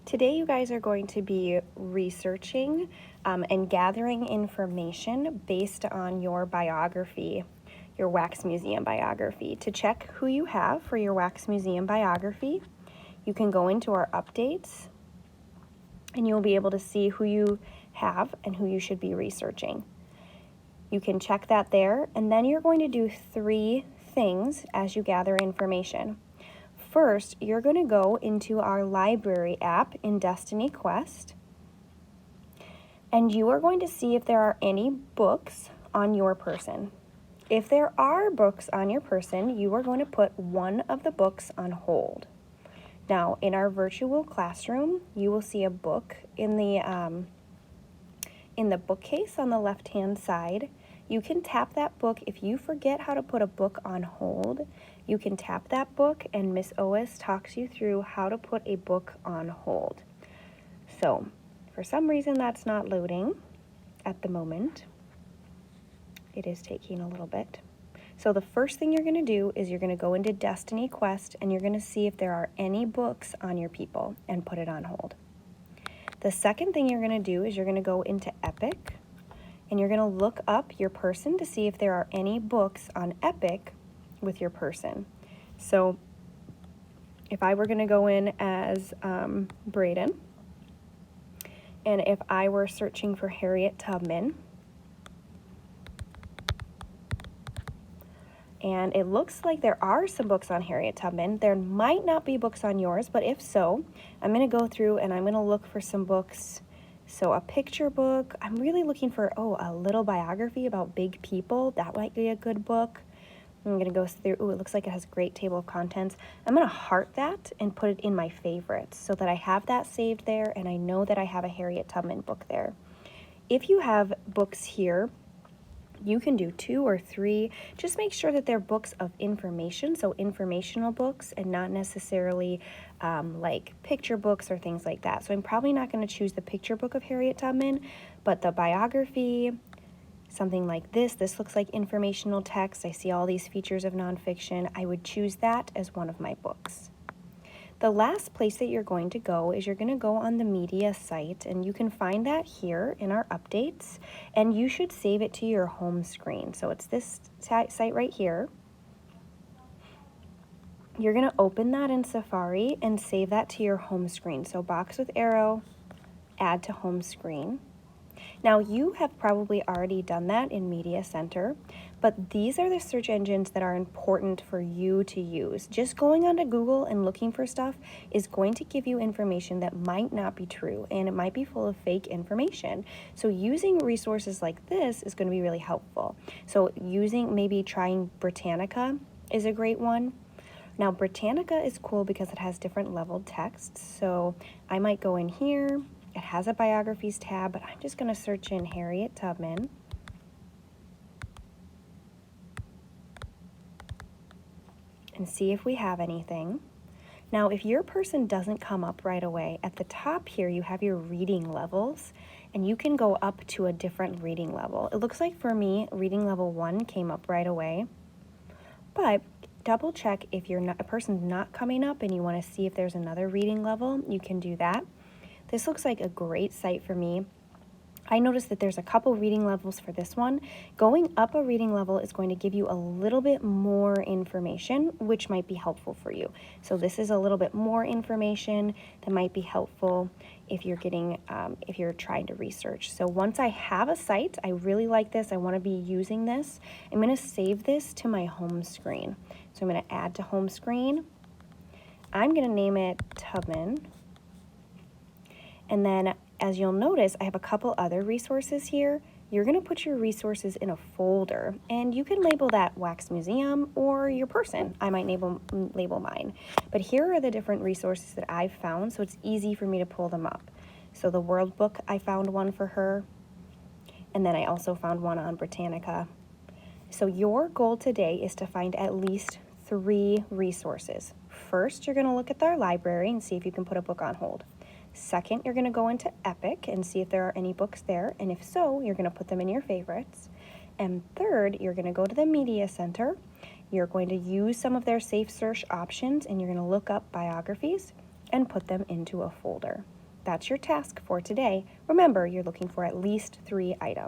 Today you guys are going to be researching and gathering information based on your biography, your Wax Museum biography. To check who you have for your Wax Museum biography, you can go into our updates and you'll be able to see who you have and who you should be researching. You can check that there, and then you're going to do 3 things as you gather information. First, you're going to go into our library app in Destiny Quest, and you are going to see if there are any books on your person. If there are books on your person, you are going to put one of the books on hold. Now, in our virtual classroom, you will see a book in the bookcase on the left-hand side. You can tap that book. If you forget how to put a book on hold, you can tap that book and Miss Ois talks you through how to put a book on hold. So, for some reason that's not loading at the moment. It is taking a little bit. So the first thing you're going to do is you're going to go into Destiny Quest and you're going to see if there are any books on your people and put it on hold. The second thing you're going to do is you're going to go into Epic and you're going to look up your person to see if there are any books on Epic with your person. So if I were going to go in as Braden, and if I were searching for Harriet Tubman, and it looks like there are some books on Harriet Tubman. There might not be books on yours, but if so, I'm going to go through and I'm going to look for some books. So a picture book, I'm really looking for, a little biography about big people. That might be a good book. I'm going to go through, it looks like it has a great table of contents. I'm going to heart that and put it in my favorites so that I have that saved there and I know that I have a Harriet Tubman book there. If you have books here, you can do 2 or 3. Just make sure that they're books of information, so informational books and not necessarily like picture books or things like that. So I'm probably not going to choose the picture book of Harriet Tubman, but the biography, something like this. This looks like informational text. I see all these features of nonfiction. I would choose that as one of my books. The last place that you're going to go is you're going to go on the media site, and you can find that here in our updates, and you should save it to your home screen. So it's this site right here. You're going to open that in Safari and save that to your home screen. So box with arrow, add to home screen. Now you have probably already done that in Media Center, but these are the search engines that are important for you to use. Just going onto Google and looking for stuff is going to give you information that might not be true, and it might be full of fake information. So using resources like this is going to be really helpful. So maybe trying Britannica is a great one. Now Britannica is cool because it has different leveled texts. So I might go in here. It has a biographies tab, but I'm just going to search in Harriet Tubman. And see if we have anything. Now, if your person doesn't come up right away, at the top here you have your reading levels, and you can go up to a different reading level. It looks like for me, reading level 1 came up right away, but double check if a person's not coming up and you want to see if there's another reading level, you can do that. This looks like a great site for me. I noticed that there's a couple reading levels for this one. Going up a reading level is going to give you a little bit more information, which might be helpful for you. So this is a little bit more information that might be helpful if you're if you're trying to research. So once I have a site, I really like this, I want to be using this, I'm going to save this to my home screen. So I'm going to add to home screen. I'm going to name it Tubman. And then, as you'll notice, I have a couple other resources here. You're going to put your resources in a folder, and you can label that Wax Museum or your person. I might label mine. But here are the different resources that I've found, so it's easy for me to pull them up. So the World Book, I found one for her, and then I also found one on Britannica. So your goal today is to find at least 3 resources. First, you're going to look at their library and see if you can put a book on hold. Second, you're going to go into Epic and see if there are any books there, and if so, you're going to put them in your favorites. And third, you're going to go to the Media Center. You're going to use some of their safe search options, and you're going to look up biographies, and put them into a folder. That's your task for today. Remember, you're looking for at least 3 items.